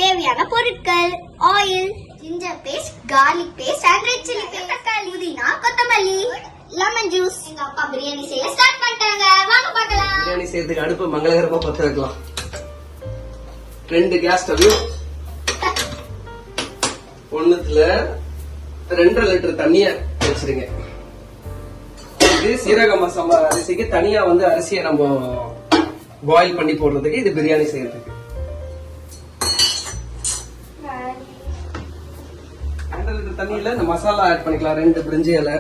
தேவையான பொருட்கள் oil, ginger paste, garlic paste and red chili paste, தக்காளி, புதினா, கொத்தமல்லி, லெமன் ஜூஸ். எங்க அப்பா பிரியாணி செய்ய ஸ்டார்ட் பண்ணிட்டாங்க. வாங்க பார்க்கலாம். பிரியாணி செய்யறதுக்கு அடுப்பு மங்களகரமா பத்த வைக்கலாம். 2 கேஸ் ஸ்டவ், ஒண்ணுத்துல 2.5 லிட்டர் தண்ணிய வச்சிருங்க. இது சீரக மசாலா அரிசிக்கு தனியா அரிசியை நம்ம பாயில் பண்ணி போடுறதுக்கு, இது பிரியாணி செய்யறதுக்கு. 2 லிட்டர் தண்ணியில இந்த மசாலா ஆட் பண்ணிக்கலாம். 2 பிரிஞ்சி இலை,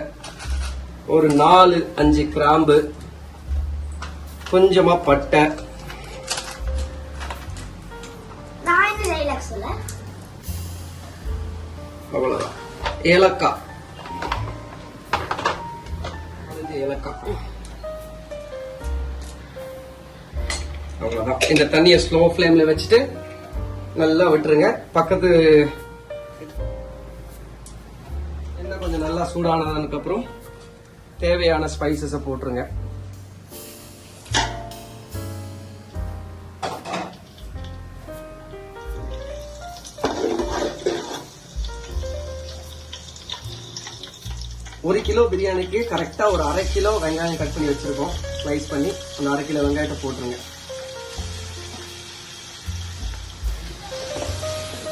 ஒரு 4-5 கிராம்பு, கொஞ்சமா பட்டை, அவ்வளவுதான். ஏலக்காய், ஏலக்காய், அவ்வளவுதான். இந்த தண்ணியை ஸ்லோ ஃபிளேம்ல வச்சுட்டு நல்லா விட்டுருங்க. பக்கத்து எண்ணெய் கொஞ்சம் நல்லா சூடானதுக்கு அப்புறம் தேவையான ஸ்பைசஸ போட்டுருங்க. ஒரு கிலோ பிரியாணிக்கு கரெக்டா ஒரு 1/2 கிலோ வெங்காயம் கட் பண்ணி வச்சிருக்கோம். ஸ்லைஸ் பண்ணி அந்த 1/2 கிலோ வெங்காயத்தை போட்டுருங்க.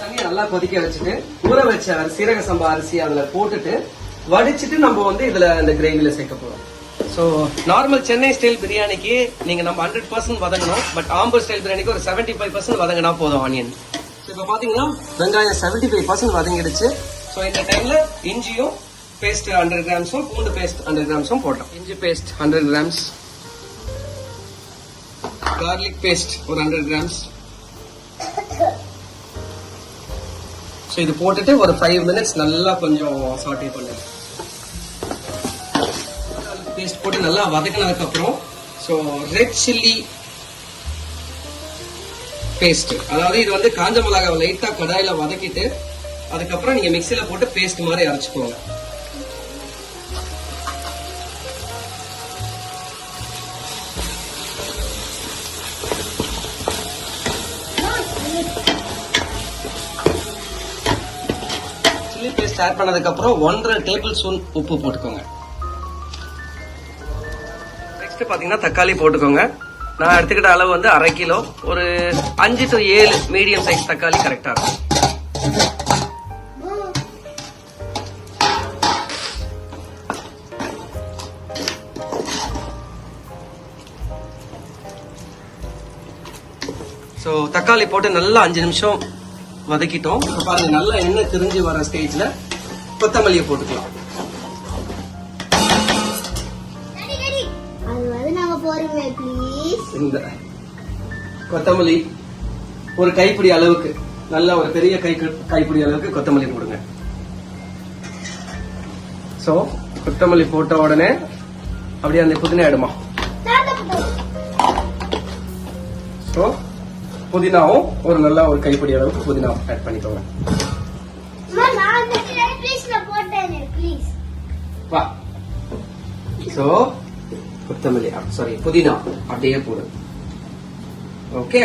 தண்ணியை நல்லா கொதிக்க வச்சுட்டு ஊற வச்ச சீரக சம்பா அரிசி அதுல போட்டுட்டு வடிச்சிட்டு நம்ம இதுல இந்த கிரேவில சேர்க்க போறோம். சோ நார்மல் சென்னை ஸ்டைல் பிரியாணிக்கு நீங்க நம்ம 100% வதங்கணும். பட் ஆம்பூர் ஸ்டைல் பிரியாணிக்கு ஒரு 75% வதங்கினா போதும் ஆனியன். இப்ப பாத்தீங்கன்னா வெங்காயம் 75% வதங்கிடுச்சு. சோ இந்த டைம்ல இஞ்சியும் பேஸ்ட் 100 கிராம்ஸும் பூண்டு பேஸ்ட் 100 கிராம்ஸும் போட்டோம். இஞ்சி பேஸ்ட் 100 கிராம்ஸ், கார்லிக் பேஸ்ட் ஒரு 100 கிராம்ஸ். ஸோ இது போட்டுட்டு ஒரு 5 மினிட்ஸ் நல்லா கொஞ்சம் சாட்டே பண்ணுங்க. பேஸ்ட் போட்டு நல்லா வதக்கினதுக்கு அப்புறம் ஸோ ரெட் சில்லி பேஸ்ட், அதாவது இது காஞ்ச மிளகாவை லைட்டா கடாயில வதக்கிட்டு அதுக்கப்புறம் நீங்க மிக்சியில போட்டு பேஸ்ட் மாதிரி அரைச்சுக்கோங்க. சில்லி பேஸ்ட் ஆட் பண்ணதுக்கு அப்புறம் 1.5 டேபிள் ஸ்பூன் உப்பு போட்டுக்கோங்க. நெக்ஸ்ட் பாத்தீங்கன்னா தக்காளி போட்டுக்கோங்க. நான் எடுத்துக்கிட்ட அளவு 1/2 கிலோ, ஒரு 5 to 7 மீடியம் சைஸ் தக்காளி கரெக்டா இருக்கும். ஸோ தக்காளி போட்டு நல்லா 5 நிமிஷம் வதக்கிட்டோம். பாருங்க நல்லா எண்ணெய் திரிஞ்சு வர ஸ்டேஜ்ல கொத்தமல்லியை போட்டுக்கலாம். இந்த கொத்தமல்லி ஒரு கைப்பிடி அளவுக்கு, நல்ல ஒரு பெரிய கைப்பிடி அளவுக்கு கொத்தமல்லி போடுங்க. சோ கொத்தமல்லி போட்ட உடனே அப்படியே அந்த புதினா எடுமா. சோ புதினாவும் ஒரு நல்ல ஒரு கைப்பிடி அளவுக்கு புதினா ஆட் பண்ணிக்கோங்க. வா. சோ கொத்தமல்லி சாரி புதினா அப்படியே போடு. ஓகே.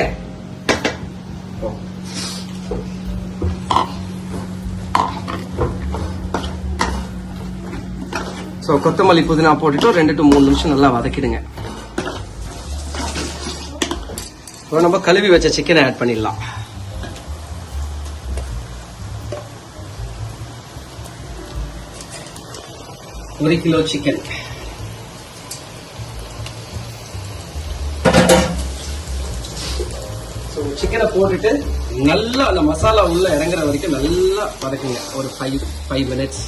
சோ கொத்தமல்லி புதினா போட்டுட்டு 2 to 3 நிமிஷம் நல்லா வதக்கிடுங்க. நம்ம கழுவி வச்ச சிக்கனை ஆட் பண்ணிடலாம். ஒரு கிலோ சிக்கன். சிக்கனை போட்டுட்டு நல்லா அந்த மசாலா உள்ள இறங்குற வரைக்கும் நல்லா வதக்குங்க. ஒரு 5 மினிட்ஸ்.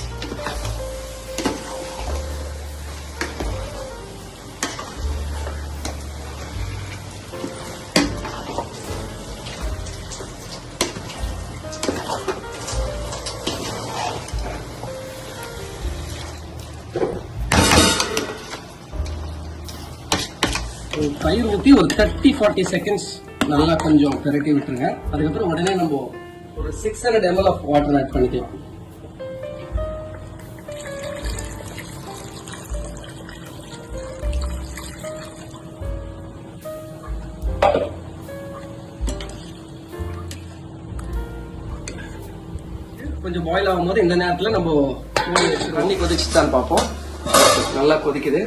தயிர் ஊற்றி ஒரு 30-40 செகண்ட்ஸ் நல்லா கொஞ்சம் பெரட்டி விட்டுருங்க. அதுக்கப்புறம் உடனே நம்ம ஒரு 600 ml ஆஃப் வாட்டர் ஆட் பண்ணிக்கலாம். கொஞ்சம் பாயில் ஆகும்போது இந்த நேரத்துல நம்ம மூடி வச்சு தண்ணி கொதிச்சுதான் பார்ப்போம். நல்லா கொதிக்குது.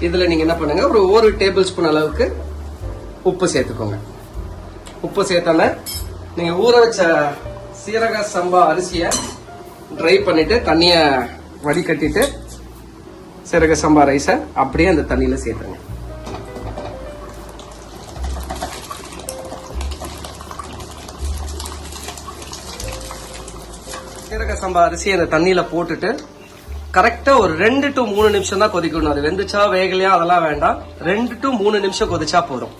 இதுல நீங்க என்ன பண்ணுங்க, ஒரு டேபிள் ஸ்பூன் அளவுக்கு உப்பு சேர்த்துக்கோங்க. உப்பு சேர்த்தோன்னே நீங்க ஊற வச்ச சீரக சம்பா அரிசியை ட்ரை பண்ணிட்டு தண்ணிய வடிகட்டிட்டு சீரக சம்பா ரைஸை அப்படியே அந்த தண்ணியில சேர்த்துங்க. சீரக சம்பா அரிசி அந்த தண்ணியில போட்டுட்டு கரெக்டா ஒரு 2 to 3 நிமிஷம் தான் கொதிக்கணும். அது வெந்துச்சா வேகலையா அதெல்லாம் வேண்டாம். 2 to 3 நிமிஷம் கொதிச்சா போதும்.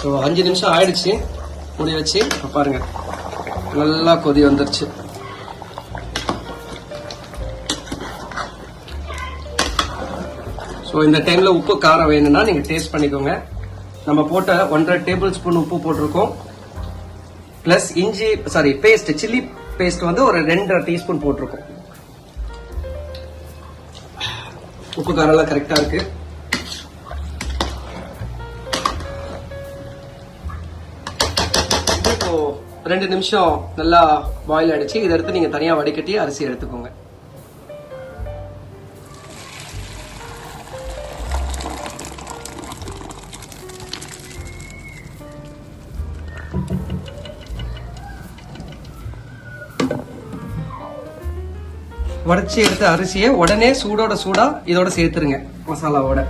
ஸோ 5 நிமிஷம் ஆயிடுச்சு. மூடி வச்சு பாருங்க, நல்லா கொதி வந்துருச்சு. ஸோ இந்த டைம்ல உப்பு காரம் வேணும்னா நீங்க டேஸ்ட் பண்ணிக்கோங்க. நம்ம போட்ட 1.5 டேபிள் ஸ்பூன் உப்பு போட்டிருக்கோம். பிளஸ் சில்லி பேஸ்ட் வந்து ஒரு 2.5 டீஸ்பூன் போட்டிருக்கோம். உப்பு காரம் எல்லாம் கரெக்டா இருக்கு. இப்போ 2 நிமிஷம் நல்லா பாயில் ஆயிடுச்சு. இதை எடுத்து நீங்க தனியா வடிகட்டி அரிசி எடுத்துக்கோங்க. வடிச்சு எடுத்த அரிசியை உடனே சூடா இதோட சேர்த்துருங்க மசாலாவோட.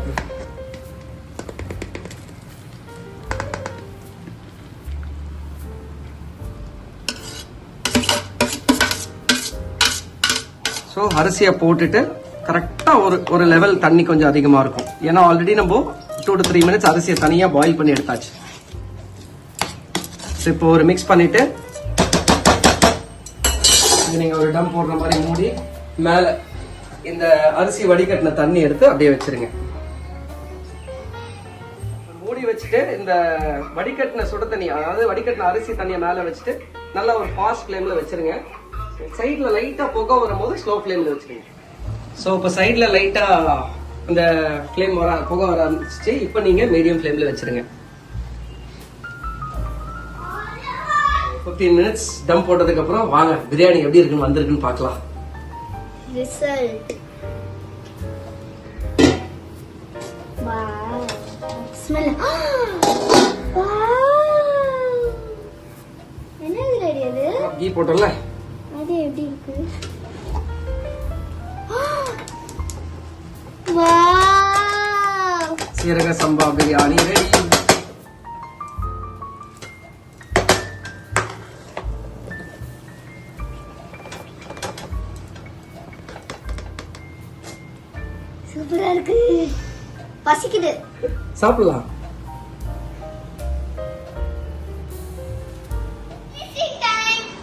ஸோ அரிசியை போட்டுட்டு கரெக்டா ஒரு லெவல் தண்ணி கொஞ்சம் அதிகமா இருக்கும். ஏன்னா ஆல்ரெடி நம்ம 2 to 3 மினிட்ஸ் அரிசியை தனியா பாயில் பண்ணி எடுத்தாச்சு. ஸோ இப்போ ஒரு மிக்ஸ் பண்ணிட்டு நீங்க ஒரு டம் போடுற மாதிரி மூடி மேல இந்த அரிசி வடிகட்டின தண்ணி எடுத்து அப்படியே வச்சிருங்க. மூடி வச்சுட்டு இந்த வடிகட்டின சுட தண்ணி, அதாவது வடிகட்டின அரிசி தண்ணியை மேல வச்சுட்டு நல்லா ஒரு ஃபாஸ்ட் ஃபிளேம்ல வச்சிருங்க. சைட்ல லைட்டா புகை வரும்போது ஸ்லோ ஃபிளேம்ல வச்சிருங்க. ஸோ இப்போ சைட்ல லைட்டா இந்த ஃபிளேம் புகை வர ஆரம்பிச்சிச்சு. இப்போ நீங்க மீடியம் ஃபிளேம்ல வச்சிருங்க. 15 மினிட்ஸ் டம் போட்டதுக்கு அப்புறம் வாங்க பிரியாணி எப்படி இருக்குன்னு வந்திருக்குன்னு பார்க்கலாம். ரிசல்ட் வாவ், ஸ்மெல் வாவ், என்னது ரெடி அது? கீ போட்டோம்ல, அது எப்படி இருக்கு? வாவ், சீரக சம்பா பிரியாணி ரெடி. சூப்பரா இருக்கு. பசிக்குது, சாப்பிடலாம்.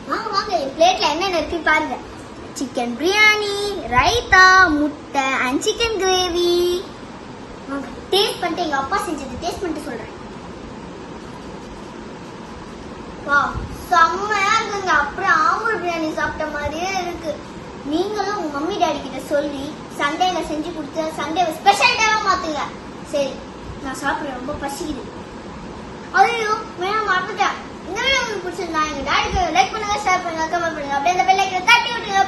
வாங்க வாங்க, என் பிளேட்ல என்னென்ன இருக்கு பாருங்க. சிக்கன் பிரியாணி, ரைத்தா, முட்டை அண்ட் சிக்கன் கிரேவி. வாங்க டேஸ்ட் பண்ணிட்டு, எங்க அப்பா செஞ்சது டேஸ்ட் பண்ணிட்டு சொல்றேன். வா, செம்மையா இருக்குங்க. அப்படியே ஆம்பூர் பிரியாணி சாப்பிட்ட மாதிரியே இருக்கு. நீங்களும் உங்க மம்மி டாடி கிட்ட சொல்லி சண்டேல செஞ்சு கொடுத்து சண்டே ஸ்பெஷல் டேவா மாத்துங்க. சரி, நான் சாப்பிடுறேன், ரொம்ப பசிக்குது. ஐயோ வேணாம், மறந்துட்டேன். இந்த வீடியோ உங்களுக்கு பிடிச்சிருந்தா எங்க டாடிக்கு லைக் பண்ணுங்க, ஷேர் பண்ணுங்க, கமெண்ட் பண்ணுங்க. அப்படியே அந்த பெல் ஐகானை தட்டி விட்டுருங்க.